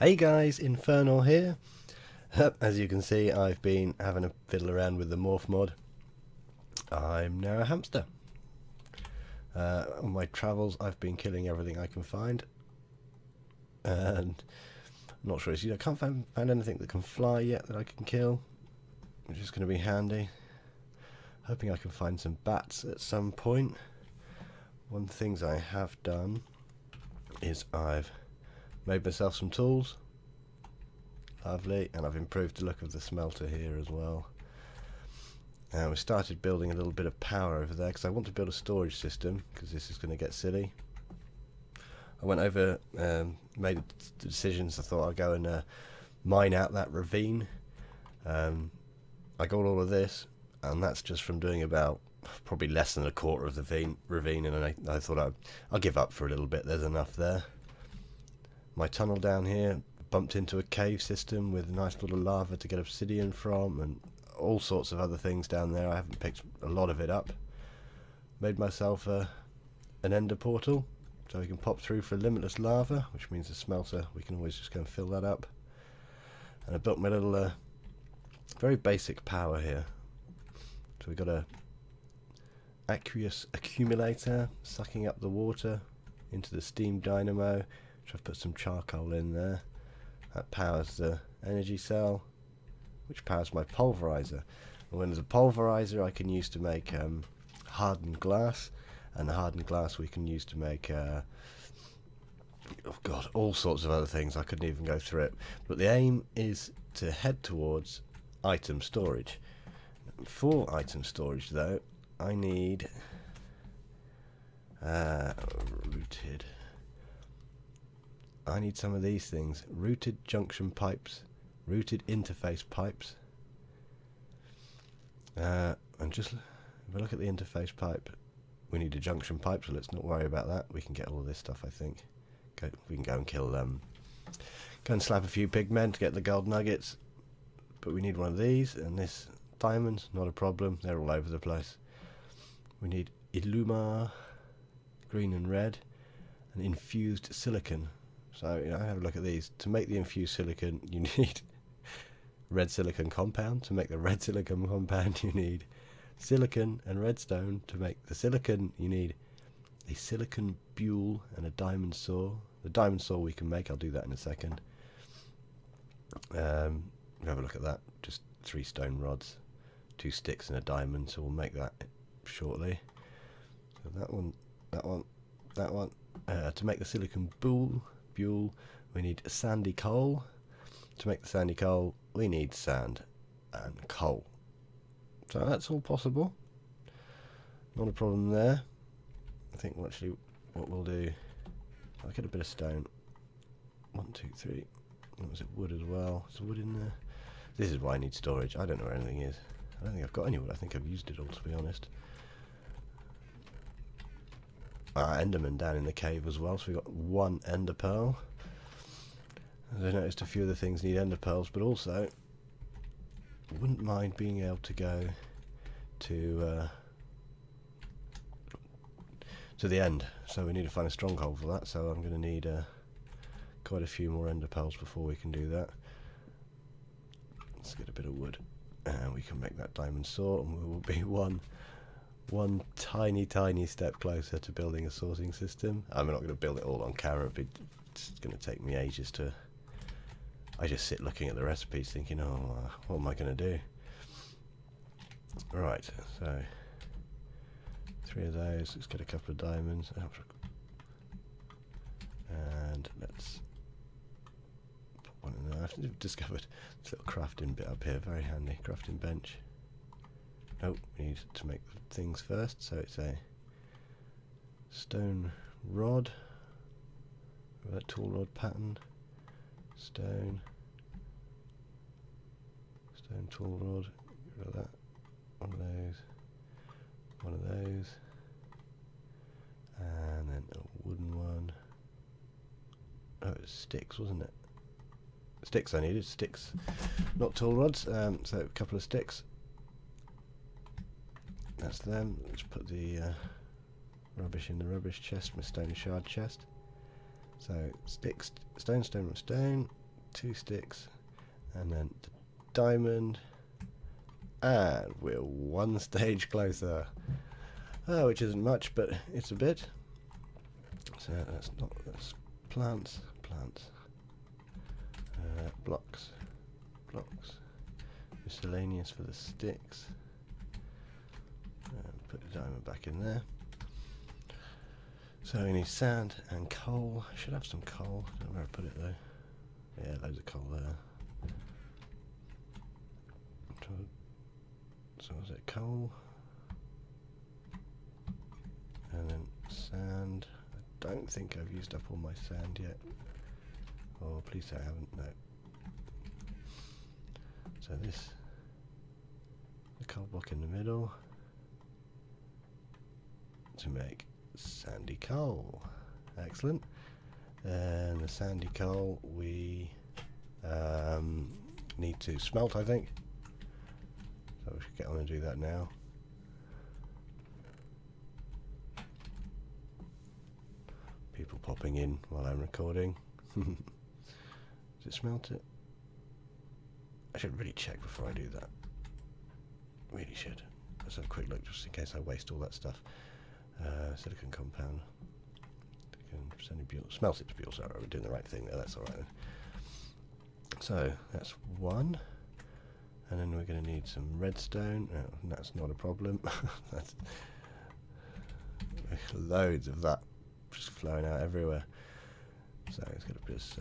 Hey guys, Infernal here. As you can see, I've been having a fiddle around with the morph mod. I'm now a hamster. On my travels, I've been killing everything I can find, and I'm not sure. I can't find anything that can fly yet that I can kill, which is going to be handy. Hoping I can find some bats at some point. One of the things I have done is I've made myself some tools. Lovely, and I've improved the look of the smelter here as well. And we started building a little bit of power over there because I want to build a storage system because this is going to get silly. I went over, made decisions. I thought I'd go and mine out that ravine. I got all of this, and that's just from doing about probably less than a quarter of the ravine, and I thought I'll give up for a little bit. There's enough there. My tunnel down here bumped into a cave system with a nice little lava to get obsidian from, and all sorts of other things down there. I haven't picked a lot of it up. Made myself an ender portal so we can pop through for limitless lava, which means the smelter, we can always just go and fill that up. And I built my little very basic power here. So we've got a aqueous accumulator sucking up the water into the steam dynamo, which I've put some charcoal in there. That powers the energy cell, which powers my pulverizer. And when there's a pulverizer, I can use to make hardened glass, and the hardened glass we can use to make oh god, all sorts of other things. I couldn't even go through it. But the aim is to head towards item storage. For item storage, though, I need rooted. I need some of these things: rooted junction pipes, rooted interface pipes. And just if I look at the interface pipe, we need a junction pipe, so let's not worry about that. We can get all this stuff, I think. We can go and kill them. Go and slap a few pigmen to get the gold nuggets. But we need one of these, and this diamond, not a problem. They're all over the place. We need Illuma, green and red, and infused silicon. So, have a look at these. To make the infused silicon, you need red silicon compound. To make the red silicon compound, you need silicon and redstone. To make the silicon, you need a silicon buell and a diamond saw. The diamond saw we can make. I'll do that in a second. Have a look at that. Just 3 stone rods, 2 sticks and a diamond. So we'll make that shortly. So that one, that one, that one. To make the silicon buell, we need sandy coal. To make the sandy coal, we need sand and coal. So that's all possible. Not a problem there. I think actually what we'll do, I'll get a bit of stone. 1, 2, 3. What was it? Wood as well. Is there wood in there? This is why I need storage. I don't know where anything is. I don't think I've got any wood. I think I've used it all, to be honest. Enderman down in the cave as well, so we've got 1 ender pearl. As I noticed, a few of the things need ender pearls, but also wouldn't mind being able to go to the end. So we need to find a stronghold for that, so I'm going to need quite a few more ender pearls before we can do that. Let's get a bit of wood, and we can make that diamond saw, and we will be one tiny step closer to building a sorting system. I'm not going to build it all on camera. It's going to take me ages to. I just sit looking at the recipes thinking, oh, what am I going to do? Right, so 3 of those. Let's get a couple of diamonds. And let's put one in there. I've discovered this little crafting bit up here. Very handy. Crafting bench. Oh, we need to make things first, so it's a stone rod, with that tool rod pattern, stone tool rod, get rid of that, one of those, and then a wooden one. Oh, it was sticks, wasn't it? Sticks I needed, sticks, not tool rods, so a couple of sticks. That's them. Let's put the rubbish in the rubbish chest, my stone shard chest. So sticks, stone, 2 sticks, and then the diamond, and we're 1 stage closer. Which isn't much, but it's a bit. So that's plants, blocks, miscellaneous for the sticks. And put the diamond back in there. So we need sand and coal. I should have some coal. I don't know where I put it though. Yeah, loads of coal there. So was it coal? And then sand. I don't think I've used up all my sand yet. Oh, please say I haven't. No. So this, the coal block in the middle to make sandy coal. Excellent. And the sandy coal we need to smelt, I think. So we should get on and do that now. People popping in while I'm recording. Does it smelt it? I should really check before I do that. Really should. Let's have a quick look just in case I waste all that stuff. Silicon compound. Smelt it to butyl. Sorry, we're doing the right thing there. That's all right then. So that's 1. And then we're going to need some redstone. That's not a problem. That's loads of that just flowing out everywhere. So it's going to be this.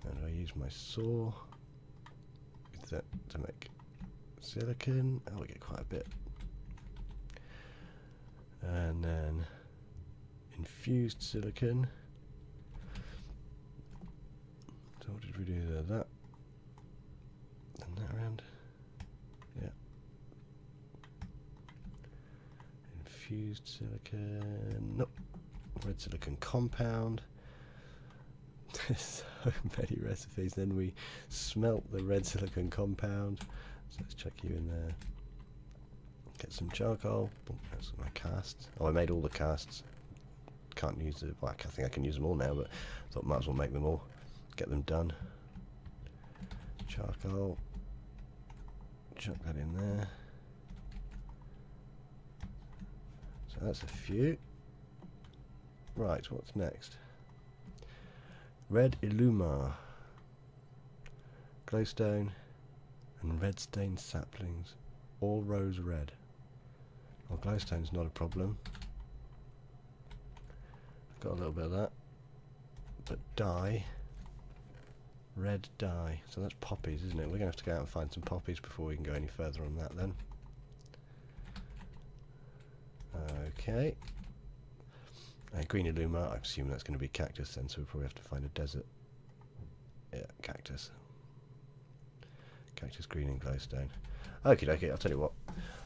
And I use my saw with that to make silicon. Oh, we get quite a bit. And then infused silicon. So what did we do there? That. And that around. Yeah. Infused silicon. Nope. Red silicon compound. There's so many recipes. Then we smelt the red silicon compound. So let's chuck you in there. Get some charcoal. Oh, that's my casts. Oh, I made all the casts. Can't use the. Well, I think I can use them all now, but I thought might as well make them all. Get them done. Charcoal. Chuck that in there. So that's a few. Right, what's next? Red Illumar, glowstone, and red stained saplings, all rose red. Well, glowstone's not a problem. I've got a little bit of that. But dye, red dye. So that's poppies, isn't it? We're going to have to go out and find some poppies before we can go any further on that then. Okay. Green Illumar, I assume that's going to be cactus then, so we'll probably have to find a desert. Yeah, cactus. Cactus, green and glowstone. Okie dokie, I'll tell you what.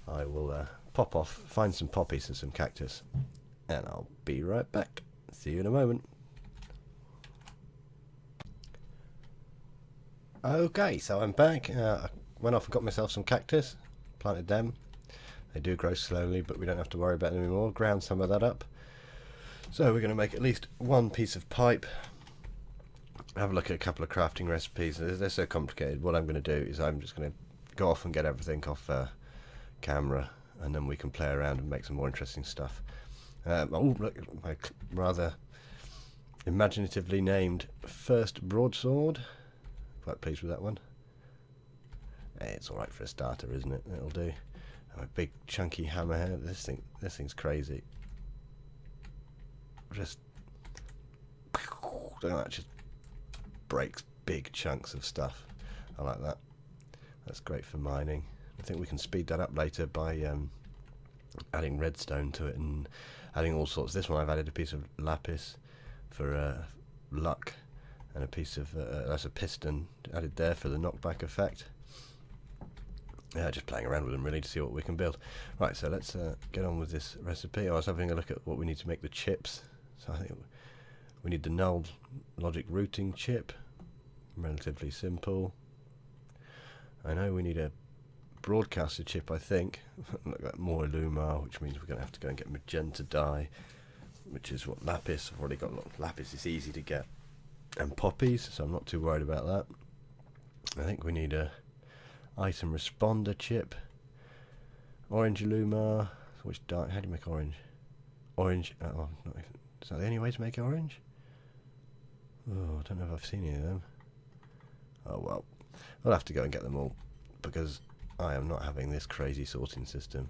I will pop off, find some poppies and some cactus, and I'll be right back. See you in a moment. Okay, so I'm back. I went off and got myself some cactus, planted them. They do grow slowly, but we don't have to worry about them anymore. Ground some of that up. So we're going to make at least 1 piece of pipe. Have a look at a couple of crafting recipes. They're so complicated. What I'm going to do is I'm just going to go off and get everything off camera, and then we can play around and make some more interesting stuff. Oh, look, my rather imaginatively named first broadsword. Quite pleased with that one. Hey, it's alright for a starter, isn't it? It'll do. A big chunky hammerhead. This thing's crazy. Just that just breaks big chunks of stuff. I like that. That's great for mining. I think we can speed that up later by adding redstone to it and adding all sorts. This one I've added a piece of lapis for luck, and a piece of that's a piston added there for the knockback effect. Yeah, just playing around with them really to see what we can build. Right, so let's get on with this recipe. I was having a look at what we need to make the chips. So I think we need the null logic routing chip. Relatively simple. I know we need a broadcaster chip, I think. Look at more Illumar, which means we're going to have to go and get magenta dye, which is what lapis. I've already got a lot of lapis. It's easy to get. and poppies, so I'm not too worried about that. I think we need a item responder chip. Orange Lumar. Which how do you make orange? Orange. Oh, not even. Is that the only way to make orange? Oh, I don't know if I've seen any of them. Oh well, I'll have to go and get them all because I am not having this crazy sorting system.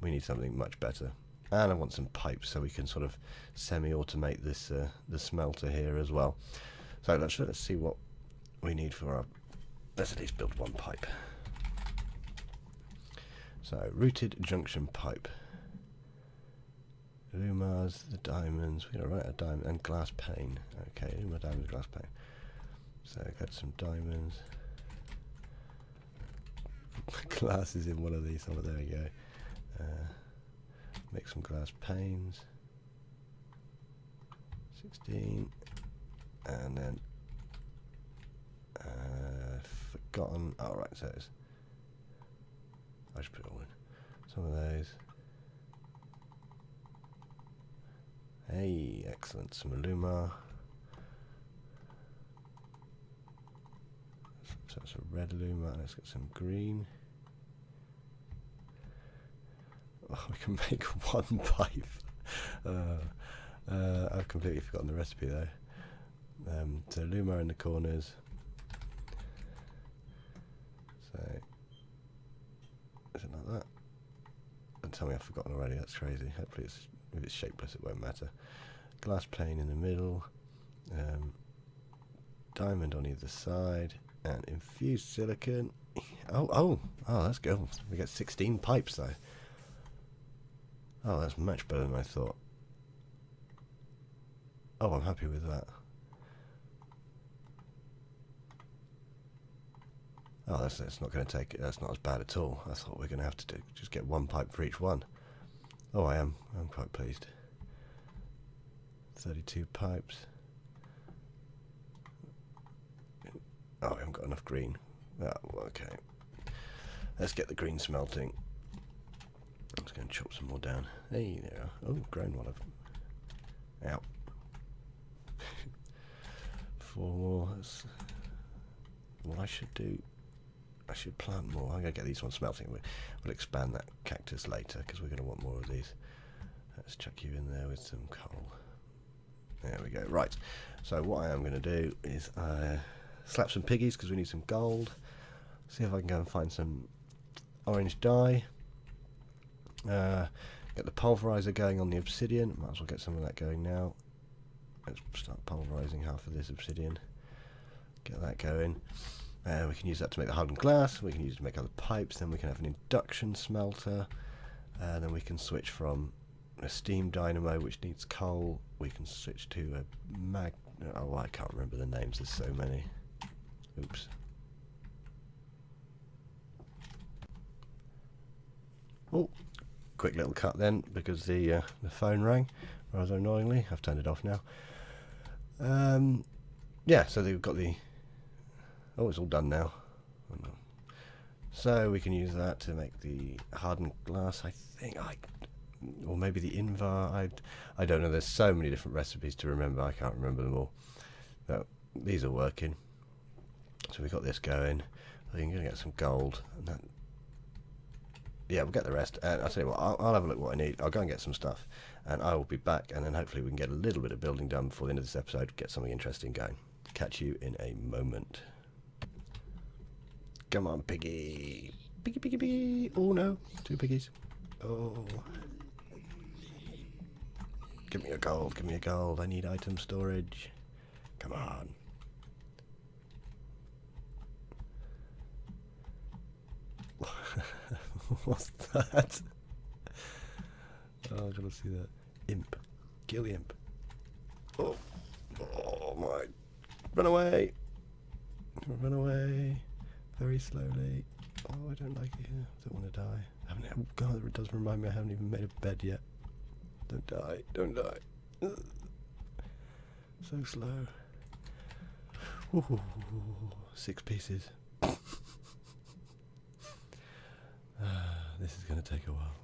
We need something much better, and I want some pipes so we can sort of semi-automate this the smelter here as well. So let's see what we need for our. Let's at least build one pipe. So rooted junction pipe. Lumars, the diamonds. We're gonna write a diamond and glass pane. Okay, Lumar diamonds, glass pane. So get some diamonds. Glass is in one of these. Oh, there we go. Make some glass panes. 16, and then forgotten. Oh right, so it's. I should put it all in. Some of those. Hey, excellent. Some Lumar. So it's a red Lumar. Let's get some green. Oh, we can make one pipe. I've completely forgotten the recipe though. So Lumar in the corners. So is it like that? Don't tell me I've forgotten already. That's crazy. Hopefully, if it's shapeless, it won't matter. Glass plane in the middle. Diamond on either side, and infused silicon. Oh, that's good. We get 16 pipes though. Oh, that's much better than I thought. Oh, I'm happy with that. Oh, that's not going to take it. That's not as bad at all. That's what we're going to have to do. Just get one pipe for each one. Oh, I'm quite pleased. 32 pipes. Oh, I haven't got enough green. Oh, okay. Let's get the green smelting. I'm just going to chop some more down. Hey, there. Oh, grown one of them. Ow. 4 more. That's what I should do. I should plant more. I'm going to get these ones smelting. We'll expand that cactus later because we're going to want more of these. Let's chuck you in there with some coal. There we go. Right. So what I am going to do is slap some piggies because we need some gold. See if I can go and find some orange dye. Get the pulverizer going on the obsidian. Might as well get some of that going now. Let's start pulverizing half of this obsidian. Get that going. We can use that to make the hardened glass. We can use it to make other pipes. Then we can have an induction smelter. Then we can switch from a steam dynamo, which needs coal. We can switch to a oh, I can't remember the names. There's so many. Oops. Oh, quick little cut then because the phone rang rather annoyingly. I've turned it off now. Yeah, so they've got the. Oh, it's all done now. So we can use that to make the hardened glass. I think or maybe the invar. I don't know. There's so many different recipes to remember. I can't remember them all. But these are working. So we got this going. I think I'm gonna get some gold. And that, yeah, we'll get the rest. And I'll tell you what. I'll have a look what I need. I'll go and get some stuff, and I will be back. And then hopefully we can get a little bit of building done before the end of this episode. Get something interesting going. Catch you in a moment. Come on, piggy. Piggy, piggy, piggy. Oh, no. 2 piggies. Oh. Give me a gold. Give me a gold. I need item storage. Come on. What's that? Oh, I gotta see that. Imp. Kill the imp. Oh. Oh, my. Run away. Run away. Very slowly. Oh, I don't like it here. I don't want to die. Oh God, it does remind me I haven't even made a bed yet. Don't die. Don't die. Ugh. So slow. Ooh, 6 pieces. This is going to take a while.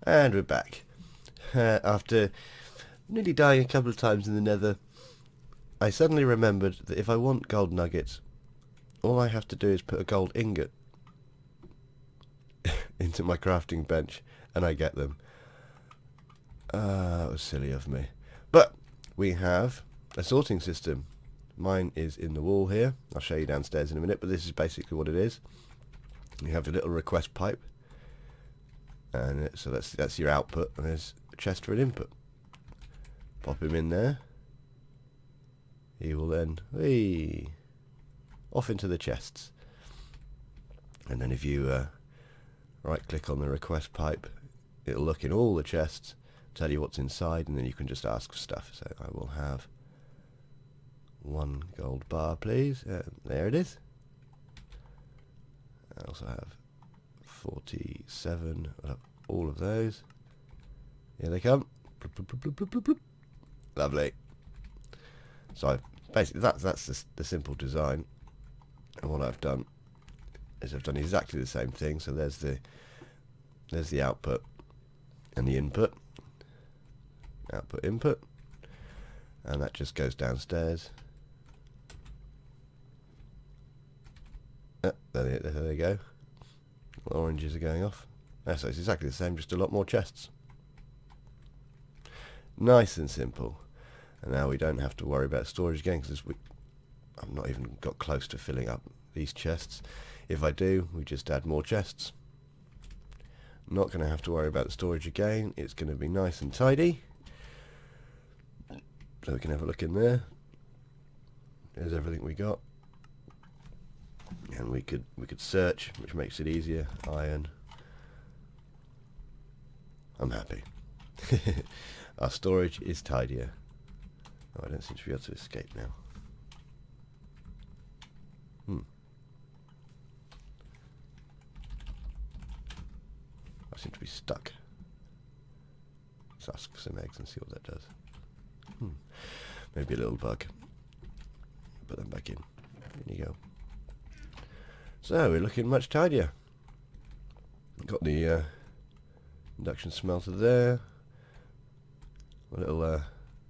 And we're back. After nearly dying a couple of times in the nether, I suddenly remembered that if I want gold nuggets, all I have to do is put a gold ingot into my crafting bench and I get them. That was silly of me. But we have a sorting system. Mine is in the wall here. I'll show you downstairs in a minute, but this is basically what it is. You have a little request pipe, and so that's your output, and there's a chest for an input. Pop him in there. He will then off into the chests. And then if you right click on the request pipe, it'll look in all the chests, tell you what's inside, and then you can just ask for stuff. So I will have 1 gold bar, please. There it is. I also have 47. I'll have all of those. Here they come. Lovely. So basically that's the simple design. And what I've done is I've done exactly the same thing. So there's the output and the input. Output, input. And that just goes downstairs. There they go. Oranges are going off. So it's exactly the same, just a lot more chests. Nice and simple. And now we don't have to worry about storage again, because I've not even got close to filling up these chests. If I do, we just add more chests. Not going to have to worry about the storage again. It's going to be nice and tidy. So we can have a look in there. There's everything we got. And we could search, which makes it easier. Iron. I'm happy. Our storage is tidier. Oh, I don't seem to be able to escape now. I seem to be stuck. Let's ask for some eggs and see what that does. Maybe a little bug. Put them back in. There you go. So we're looking much tidier. Got the induction smelter there. A little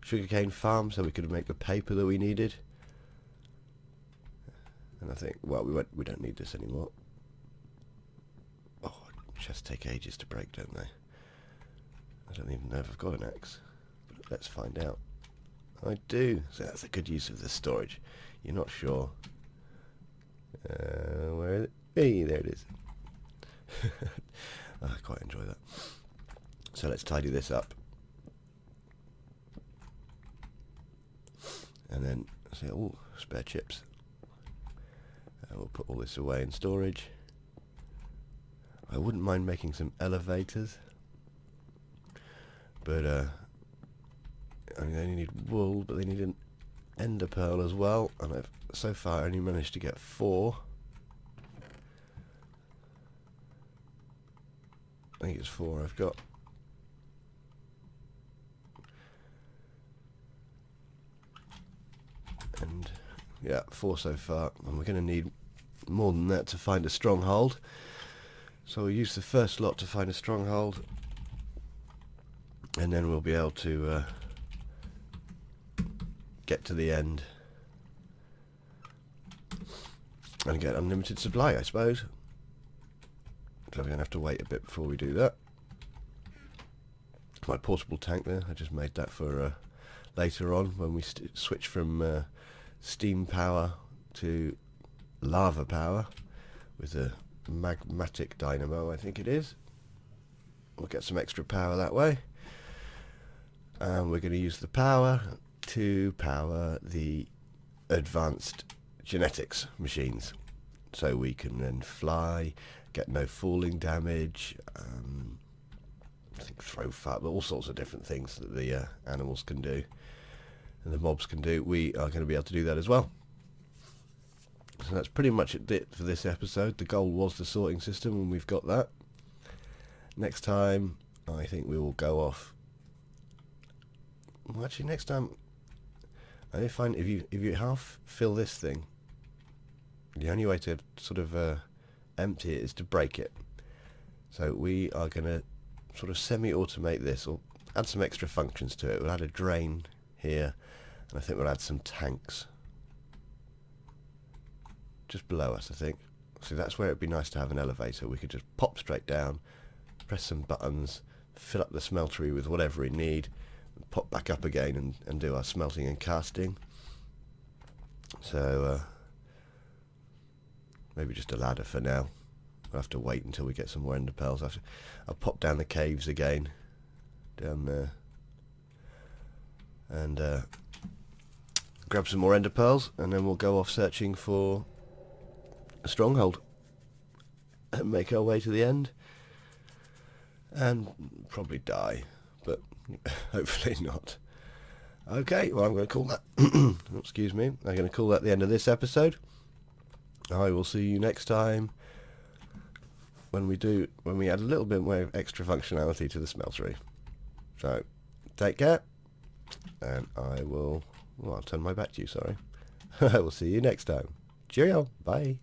sugarcane farm, so we could make the paper that we needed. And I think, well, we don't need this anymore. Oh, chests take ages to break, don't they? I don't even know if I've got an axe. But let's find out. I do. So that's a good use of the storage. You're not sure. Where is it? Hey, there it is. I quite enjoy that. So let's tidy this up. And then, say, oh, spare chips. We'll put all this away in storage. I wouldn't mind making some elevators. But, I mean, they only need wool, but they need an ender pearl as well. And I've so far only managed to get 4. I think it's 4 I've got. And yeah, 4 so far, and we're going to need more than that to find a stronghold. So we'll use the first lot to find a stronghold, and then we'll be able to get to the end and get unlimited supply, I suppose. So we're going to have to wait a bit before we do that. My portable tank there, I just made that for later on when we switch from steam power to lava power with a magmatic dynamo, I think it is. We'll get some extra power that way. And we're going to use the power to power the advanced genetics machines. So we can then fly, get no falling damage, I think throw fire, but all sorts of different things that the animals can do and the mobs can do. We are going to be able to do that as well. So that's pretty much it for this episode. The goal was the sorting system, and we've got that. Next time, I think we will go off. Well, actually, next time, I find if you half fill this thing, the only way to sort of empty it is to break it. So we are going to sort of semi-automate this, or add some extra functions to it. We'll add a drain here, and I think we'll add some tanks just below us, I think. See, that's where it'd be nice to have an elevator. We could just pop straight down, press some buttons, fill up the smeltery with whatever we need, and pop back up again and do our smelting and casting. So maybe just a ladder for now. We'll have to wait until we get some more ender pearls. I'll pop down the caves again, down there, and grab some more ender pearls, and then we'll go off searching for a stronghold and make our way to the end, and probably die, but hopefully not. Okay, well, I'm going to call that excuse me, I'm going to call that the end of this episode. I will see you next time when we add a little bit more extra functionality to the smeltery. So take care, and I'll turn my back to you, sorry. I will see you next time. Cheerio, bye.